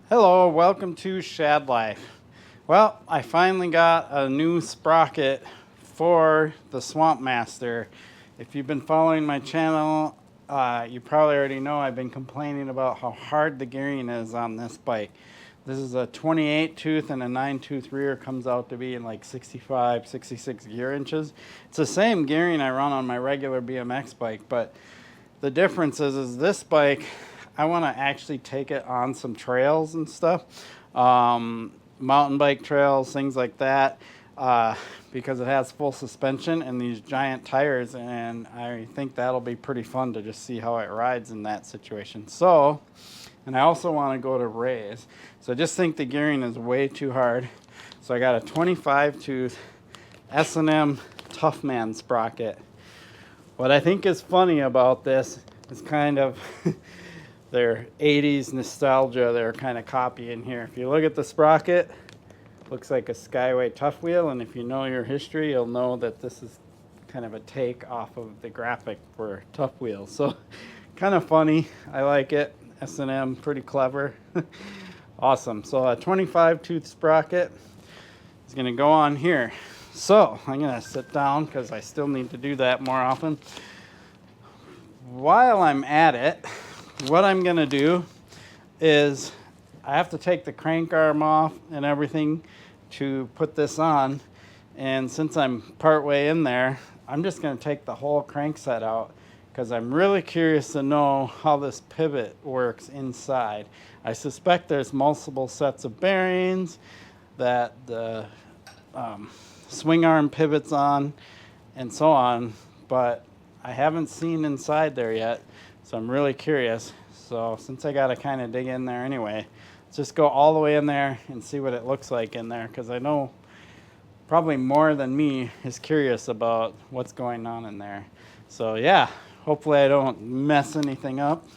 Hello, welcome to Shad Life. Well, I finally got a new sprocket for the Swampmaster. If you've been following my channel, you probably already know I've been complaining about how hard the gearing is on this bike. This is a 28 tooth and a 9 tooth rear, comes out to be in like 65, 66 gear inches. It's the same gearing I run on my regular BMX bike, but the difference is this bike, I want to actually take it on some trails and stuff, mountain bike trails, things like that, because it has full suspension and these giant tires, and I think that'll be pretty fun to just see how it rides in that situation. So, and I also want to go to Ray's, so I just think the gearing is way too hard. So I got a 25 tooth S&M Toughman sprocket. What I think is funny about this is kind of their 80s nostalgia they're kind of copying here. If you look at the sprocket, looks like a Skyway Tough Wheel, and if you know your history, you'll know that this is kind of a take off of the graphic for Tough Wheels. So kind of funny. I like it. S&M, pretty clever. Awesome. So a 25 tooth sprocket is going to go on here. So I'm going to sit down because I still need to do that more often. While I'm at it, what I'm going to do is I have to take the crank arm off and everything to put this on. And since I'm partway in there, I'm just going to take the whole crank set out because I'm really curious to know how this pivot works inside. I suspect there's multiple sets of bearings that the swing arm pivots on and so on, but I haven't seen inside there yet, so I'm really curious. So since I got to kind of dig in there anyway, let's just go all the way in there and see what it looks like in there, because I know probably more than me is curious about what's going on in there. So yeah, hopefully I don't mess anything up,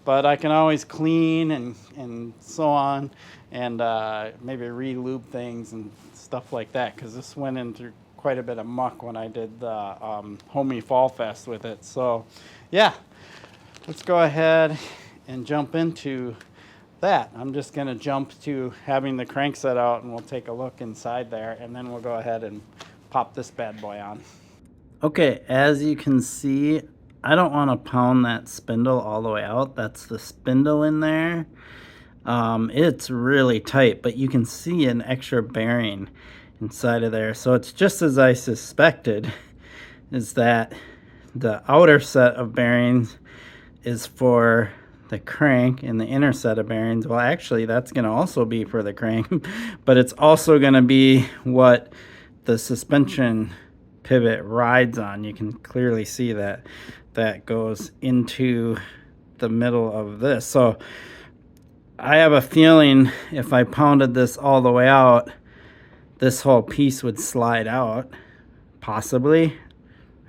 but I can always clean and so on, and maybe re-lube things and stuff like that, because this went into quite a bit of muck when I did the Homey Fall Fest with it. So yeah, let's go ahead and jump into that. I'm just going to jump to having the crank set out, and we'll take a look inside there, and then we'll go ahead and pop this bad boy on. Okay, as you can see, I don't want to pound that spindle all the way out. That's the spindle in there. It's really tight, but you can see an extra bearing inside of there. So it's just as I suspected, is that the outer set of bearings is for the crank, and the inner set of bearings, well, actually that's going to also be for the crank, but it's also going to be what the suspension pivot rides on. You can clearly see that that goes into the middle of this. So I have a feeling if I pounded this all the way out, this whole piece would slide out, possibly.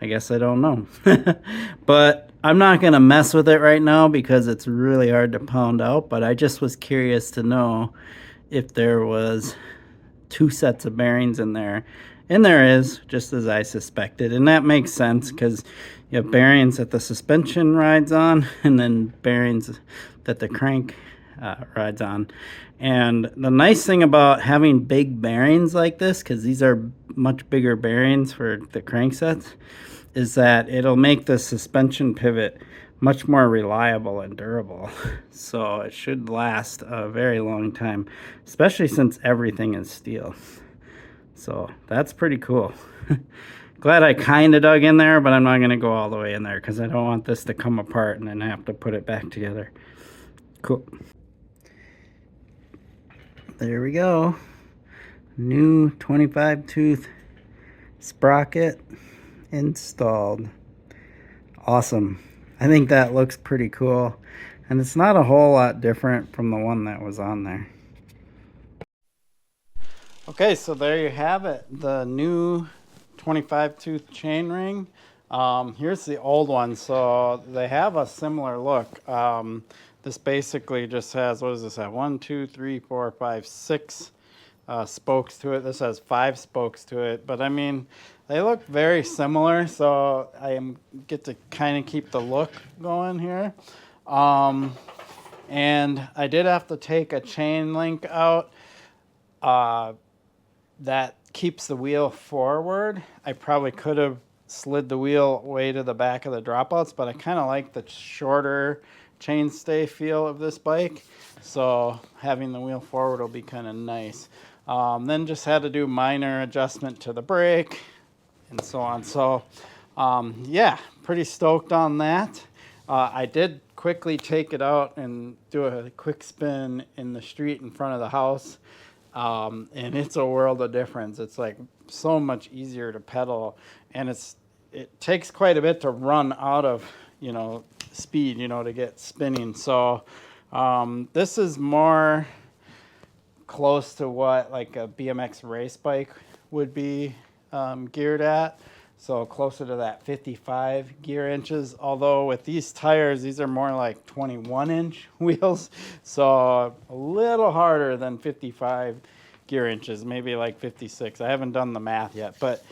I guess I don't know. But I'm not going to mess with it right now because it's really hard to pound out, but I just was curious to know if there was two sets of bearings in there. And there is, just as I suspected. And that makes sense because you have bearings that the suspension rides on and then bearings that the crank rides on. And the nice thing about having big bearings like this, because these are much bigger bearings for the crank sets, is that it'll make the suspension pivot much more reliable and durable. So it should last a very long time, especially since everything is steel. So that's pretty cool. Glad I kind of dug in there, but I'm not going to go all the way in there because I don't want this to come apart and then have to put it back together. Cool. There we go. New 25 tooth sprocket installed. Awesome. I think that looks pretty cool, and it's not a whole lot different from the one that was on there. Okay, so there you have it, the new 25 tooth chainring. Here's the old one. So they have a similar look. This basically just has, what does this have? 1, 2, 3, 4, 5, 6 spokes to it. This has 5 spokes to it, but I mean, they look very similar, so I get to kind of keep the look going here. And I did have to take a chain link out that keeps the wheel forward. I probably could have slid the wheel way to the back of the dropouts, but I kind of like the shorter chainstay feel of this bike. So having the wheel forward will be kind of nice. Then just had to do minor adjustment to the brake and so on. So yeah, pretty stoked on that. I did quickly take it out and do a quick spin in the street in front of the house. And it's a world of difference. It's like so much easier to pedal, and it takes quite a bit to run out of, speed, to get spinning. So this is more close to what like a BMX race bike would be geared at. So closer to that 55 gear inches. Although with these tires, these are more like 21-inch wheels. So a little harder than 55 gear inches, maybe like 56. I haven't done the math yet, but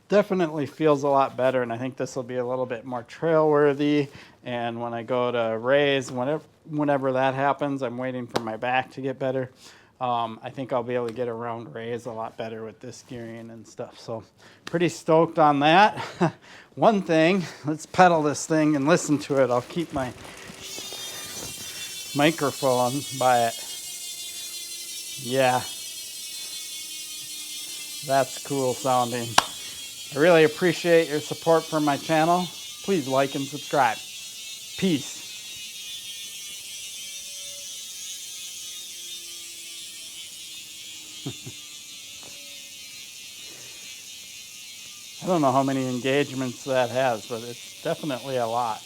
definitely feels a lot better. And I think this will be a little bit more trail worthy. And when I go to raise, whenever that happens, I'm waiting for my back to get better. I think I'll be able to get around raise a lot better with this gearing and stuff. So pretty stoked on that. One thing, let's pedal this thing and listen to it. I'll keep my microphone by it. Yeah, that's cool sounding. I really appreciate your support for my channel. Please like and subscribe. Peace. I don't know how many engagements that has, but it's definitely a lot.